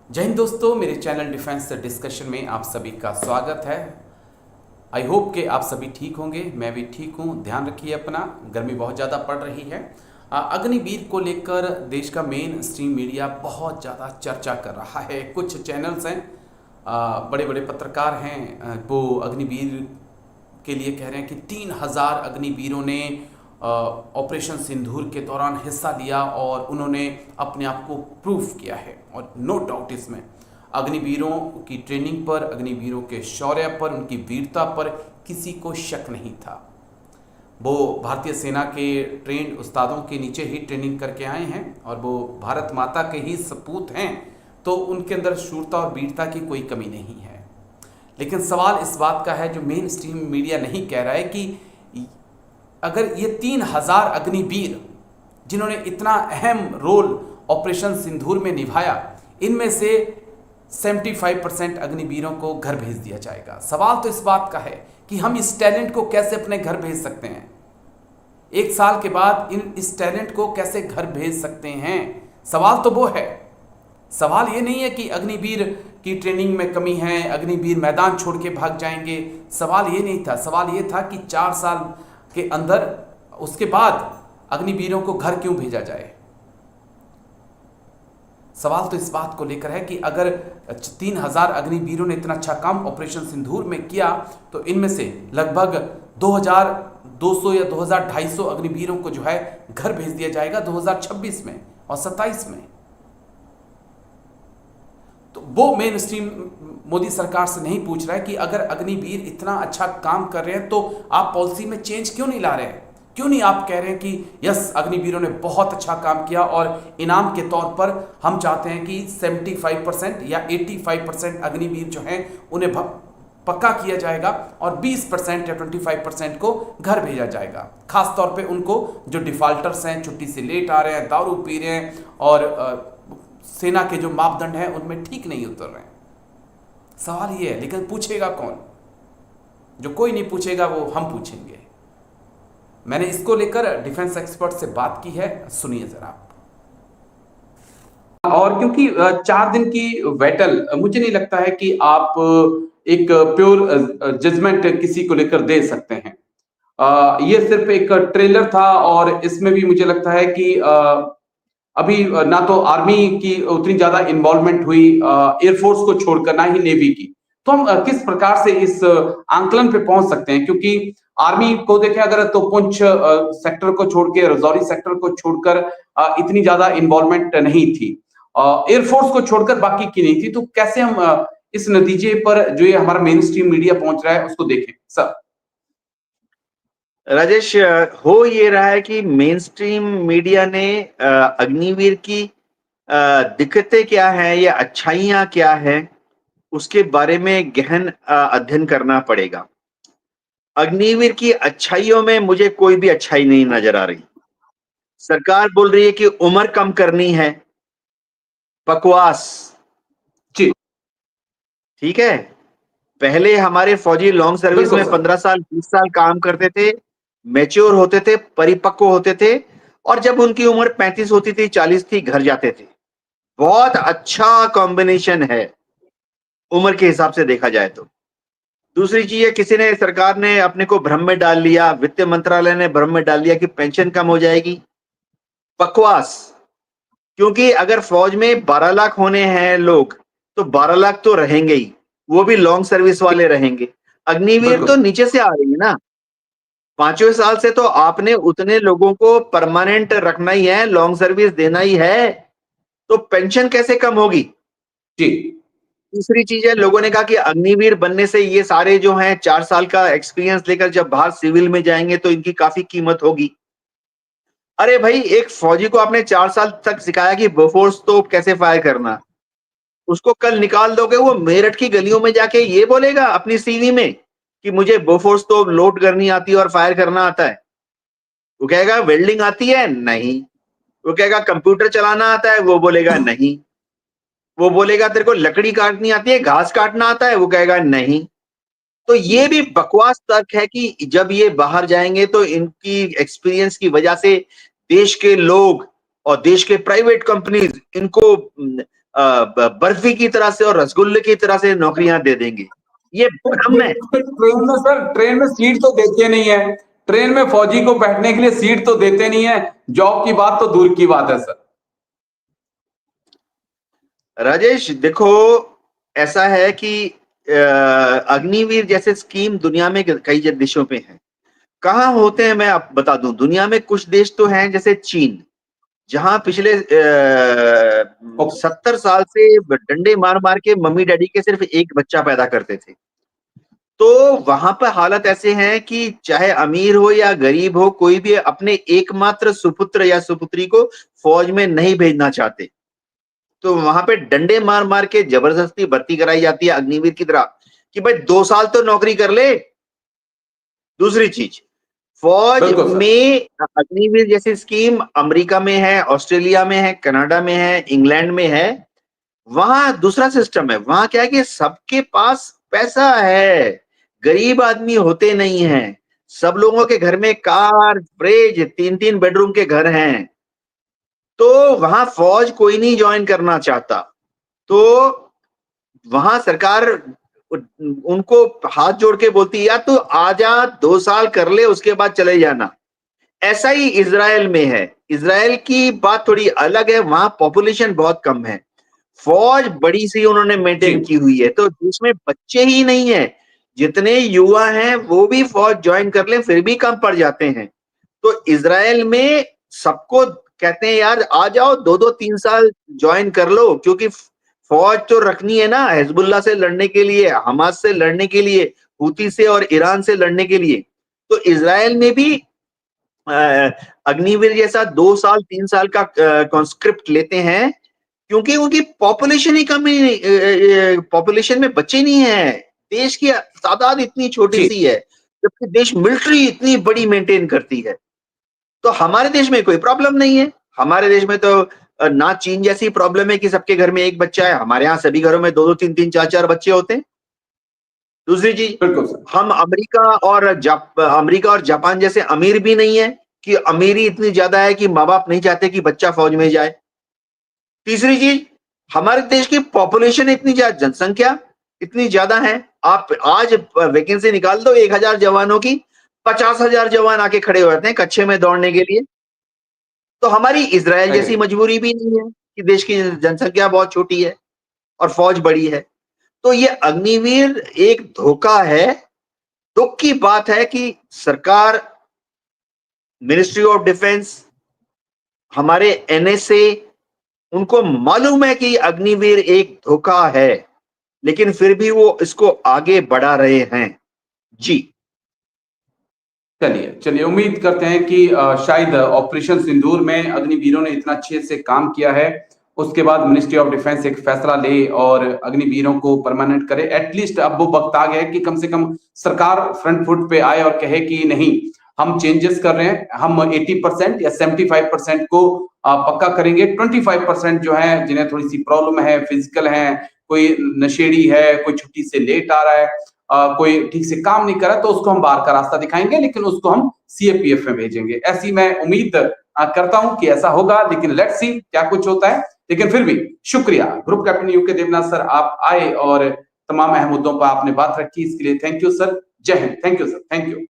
जय हिंद दोस्तों, मेरे चैनल डिफेंस डिस्कशन में आप सभी का स्वागत है। आई होप कि आप सभी ठीक होंगे। मैं भी ठीक हूँ। ध्यान रखिए अपना, गर्मी बहुत ज़्यादा पड़ रही है। अग्निवीर को लेकर देश का मेन स्ट्रीम मीडिया बहुत ज़्यादा चर्चा कर रहा है। कुछ चैनल्स हैं, बड़े बड़े पत्रकार हैं, वो अग्निवीर के लिए कह रहे हैं कि 3000 अग्निवीरों ने ऑपरेशन सिंदूर के दौरान हिस्सा लिया और उन्होंने अपने आप को प्रूफ किया है। और नो डाउट इसमें अग्निवीरों की ट्रेनिंग पर, अग्निवीरों के शौर्य पर, उनकी वीरता पर किसी को शक नहीं था। वो भारतीय सेना के ट्रेंड उस्तादों के नीचे ही ट्रेनिंग करके आए हैं और वो भारत माता के ही सपूत हैं, तो उनके अंदर शूरता और वीरता की कोई कमी नहीं है। लेकिन सवाल इस बात का है, जो मेन स्ट्रीम मीडिया नहीं कह रहा है, कि अगर ये 3000 अग्निवीर जिन्होंने इतना अहम रोल ऑपरेशन सिंदूर में निभाया, इनमें से 75% अग्निवीरों को घर भेज दिया जाएगा। सवाल तो इस बात का है कि हम इस टैलेंट को कैसे अपने घर भेज सकते हैं। एक साल के बाद इस टैलेंट को कैसे घर भेज सकते हैं, सवाल तो वो है। सवाल ये नहीं है कि अग्निवीर की ट्रेनिंग में कमी है, अग्निवीर मैदान छोड़ के भाग जाएंगे। सवाल ये नहीं था। सवाल ये था कि 4 साल के अंदर, उसके बाद अग्निवीरों को घर क्यों भेजा जाए। सवाल तो इस बात को लेकर है कि अगर 3000 अग्निवीरों ने इतना अच्छा काम ऑपरेशन सिंदूर में किया, तो इनमें से लगभग 2200 या 2250 अग्निवीरों को जो है घर भेज दिया जाएगा 2026 में और 27 में। तो वो मेन स्ट्रीम मोदी सरकार से नहीं पूछ रहा है कि अगर अग्निवीर इतना अच्छा काम कर रहे हैं तो आप पॉलिसी में चेंज क्यों नहीं ला रहे हैं। क्यों नहीं आप कह रहे हैं कि यस, अग्निवीरों ने बहुत अच्छा काम किया और इनाम के तौर पर हम चाहते हैं कि 75% या 85% अग्निवीर जो हैं उन्हें पक्का किया जाएगा और 20% या 25% को घर भेजा जाएगा। खास तौर पे उनको जो डिफॉल्टर्स हैं, छुट्टी से लेट आ रहे हैं, दारू पी रहे हैं और सेना के जो मापदंड हैं उनमें ठीक नहीं उतर रहे हैं। सवाल ये है, लेकिन पूछेगा कौन? जो कोई नहीं पूछेगा वो हम पूछेंगे। मैंने इसको लेकर डिफेंस एक्सपर्ट से बात की है, सुनिए जरा आप। और क्योंकि 4 दिन की बैटल, मुझे नहीं लगता है कि आप एक प्योर जजमेंट किसी को लेकर दे सकते हैं। ये सिर्फ एक ट्रेलर था और इसमें भी मुझे लगता है कि अभी ना तो आर्मी की उतनी ज्यादा इन्वॉल्वमेंट हुई एयरफोर्स को छोड़कर, ना ही नेवी की। तो हम किस प्रकार से इस आंकलन पे पहुंच सकते हैं, क्योंकि आर्मी को देखें अगर तो पुंछ सेक्टर को छोड़ के, रजौरी सेक्टर को छोड़कर इतनी ज्यादा इन्वॉल्वमेंट नहीं थी। एयरफोर्स को छोड़कर बाकी की नहीं थी। तो कैसे हम इस नतीजे पर जो ये हमारा मेन स्ट्रीम मीडिया पहुंच रहा है उसको देखें सर। राजेश, हो ये रहा है कि मेन स्ट्रीम मीडिया ने अग्निवीर की दिक्कतें क्या हैं या अच्छाइयां क्या हैं उसके बारे में गहन अध्ययन करना पड़ेगा। अग्निवीर की अच्छाइयों में मुझे कोई भी अच्छाई नहीं नजर आ रही। सरकार बोल रही है कि उम्र कम करनी है, बकवास। जी ठीक है, पहले हमारे फौजी लॉन्ग सर्विस बिल्कुल में सर। 15 साल 20 साल काम करते थे, मैच्योर होते थे, परिपक्व होते थे, और जब उनकी उम्र 35 होती थी, 40 थी, घर जाते थे। बहुत अच्छा कॉम्बिनेशन है उम्र के हिसाब से देखा जाए तो। दूसरी चीज है, किसी ने, सरकार ने अपने को भ्रम में डाल लिया, वित्त मंत्रालय ने भ्रम में डाल लिया कि पेंशन कम हो जाएगी। बकवास। क्योंकि अगर फौज में 12 लाख होने हैं लोग, तो 12 लाख तो रहेंगे ही, वो भी लॉन्ग सर्विस वाले रहेंगे। अग्निवीर तो बिल्कुल नीचे से आ रही है ना। 5वें साल से तो आपने उतने लोगों को परमानेंट रखना ही है, लॉन्ग सर्विस देना ही है, तो पेंशन कैसे कम होगी। जी तीसरी चीज है, लोगों ने कहा कि अग्निवीर बनने से ये सारे जो हैं 4 साल का एक्सपीरियंस लेकर जब बाहर सिविल में जाएंगे तो इनकी काफी कीमत होगी। अरे भाई, एक फौजी को आपने 4 साल तक सिखाया कि बोफोर्स तोप कैसे फायर करना, उसको कल निकाल दोगे, वो मेरठ की गलियों में जाके ये बोलेगा अपनी सीवी में कि मुझे बोफोर्स तोप लोड करनी आती है और फायर करना आता है। वो कहेगा वेल्डिंग आती है, नहीं। वो कहेगा कंप्यूटर चलाना आता है, वो बोलेगा नहीं। वो बोलेगा तेरे को लकड़ी काटनी आती है, घास काटना आता है, वो कहेगा नहीं। तो ये भी बकवास तर्क है कि जब ये बाहर जाएंगे तो इनकी एक्सपीरियंस की वजह से देश के लोग और देश के प्राइवेट कंपनीज इनको बर्फी की तरह से और रसगुल्ले की तरह से नौकरियां दे देंगे। ये भ्रम है। ट्रेन में सर, ट्रेन में सीट तो देते नहीं है। ट्रेन में फौजी को बैठने के लिए सीट तो देते नहीं है। जॉब की बात तो दूर की बात है सर। राजेश देखो, ऐसा है कि अग्निवीर जैसे स्कीम दुनिया में कई देशों पे है। कहाँ होते हैं मैं आप बता दूं, दुनिया में कुछ देश तो हैं जैसे चीन, जहां पिछले 70 साल से डंडे मार मार के मम्मी डैडी के सिर्फ एक बच्चा पैदा करते थे। तो वहां पर हालत ऐसे हैं कि चाहे अमीर हो या गरीब हो, कोई भी अपने एकमात्र सुपुत्र या सुपुत्री को फौज में नहीं भेजना चाहते। तो वहां पे डंडे मार मार के जबरदस्ती भर्ती कराई जाती है अग्निवीर की तरह, कि भाई 2 साल तो नौकरी कर ले। दूसरी चीज, फौज बिल्कुल सर। में अग्निवीर जैसी स्कीम अमेरिका में है, ऑस्ट्रेलिया में है, कनाडा में है, इंग्लैंड में है। वहां दूसरा सिस्टम है। वहां क्या है कि सबके पास पैसा है, गरीब आदमी होते नहीं हैं। सब लोगों के घर में कार, फ्रिज, 3-3 बेडरूम के घर हैं। तो वहां फौज कोई नहीं ज्वाइन करना चाहता। तो वहां सरकार उनको हाथ जोड़ के बोलती है, या तो आजा 2 साल कर ले, उसके बाद चले जाना। ऐसा ही इजराइल में है। इजराइल की बात थोड़ी अलग है, वहां पॉपुलेशन बहुत कम है, फौज बड़ी सी उन्होंने मेंटेन जी की हुई है, तो जिसमें बच्चे ही नहीं है। जितने युवा हैं वो भी फौज ज्वाइन कर ले फिर भी कम पड़ जाते हैं। तो इजराइल में सबको कहते हैं यार आ जाओ, 2-2 3 साल ज्वाइन कर लो, क्योंकि फौज तो रखनी है ना, हिजबुल्लाह से लड़ने के लिए, हमास से लड़ने के लिए, हूती से और ईरान से लड़ने के लिए। तो इजराइल में भी अग्निवीर जैसा 2 साल 3 साल का कॉन्स्क्रिप्ट लेते हैं, क्योंकि उनकी पॉपुलेशन ही कम ही, पॉपुलेशन में बच्चे नहीं है। देश की तादाद इतनी छोटी जी सी है, जबकि देश मिलिट्री इतनी बड़ी मेंटेन करती है। तो हमारे देश में कोई प्रॉब्लम नहीं है। हमारे देश में तो ना चीन जैसी प्रॉब्लम है कि सबके घर में एक बच्चा है। हमारे यहाँ सभी घरों में 2-2 3-3 4-4 बच्चे होते हैं। दूसरी चीज, बिल्कुल सर। हम अमेरिका और जापान जैसे अमीर भी नहीं है कि अमीरी इतनी ज्यादा है कि माँ बाप नहीं चाहते कि बच्चा फौज में जाए। तीसरी चीज, हमारे देश की पॉपुलेशन इतनी ज्यादा, जनसंख्या इतनी ज्यादा है। आप आज वैकेंसी निकाल दो 1,000 जवानों की, 50,000 जवान आके खड़े हो जाते हैं कच्छे में दौड़ने के लिए। तो हमारी इजराइल जैसी अरे मजबूरी भी नहीं है कि देश की जनसंख्या बहुत छोटी है और फौज बड़ी है। तो ये अग्निवीर एक धोखा है। दुख की बात है कि सरकार, मिनिस्ट्री ऑफ डिफेंस, हमारे एनएसए, उनको मालूम है कि अग्निवीर एक धोखा है, लेकिन फिर भी वो इसको आगे बढ़ा रहे हैं। जी चलिए चलिए, उम्मीद करते हैं कि शायद ऑपरेशन सिंदूर में अग्निवीरों ने इतना अच्छे से काम किया है, उसके बाद मिनिस्ट्री ऑफ डिफेंस एक फैसला ले और अग्निवीरों को परमानेंट करे। एटलीस्ट अब वो वक्त आ गया है कि कम से कम सरकार फ्रंट फुट पे आए और कहे कि नहीं, हम चेंजेस कर रहे हैं, हम 80% या 75% को पक्का करेंगे। 25% जो है, जिन्हें थोड़ी सी प्रॉब्लम है, फिजिकल है, कोई नशेड़ी है, कोई छुट्टी से लेट आ रहा है, कोई ठीक से काम नहीं कर रहा, तो उसको हम बाहर का रास्ता दिखाएंगे, लेकिन उसको हम सीएपीएफ में भेजेंगे। ऐसी मैं उम्मीद करता हूं कि ऐसा होगा, लेकिन लेट्स सी क्या कुछ होता है। लेकिन फिर भी शुक्रिया group captain U K Devnath sir, आप आए और तमाम अहम मुद्दों पर आपने बात रखी, इसके लिए थैंक यू सर। जय हिंद। Thank you sir, thank you.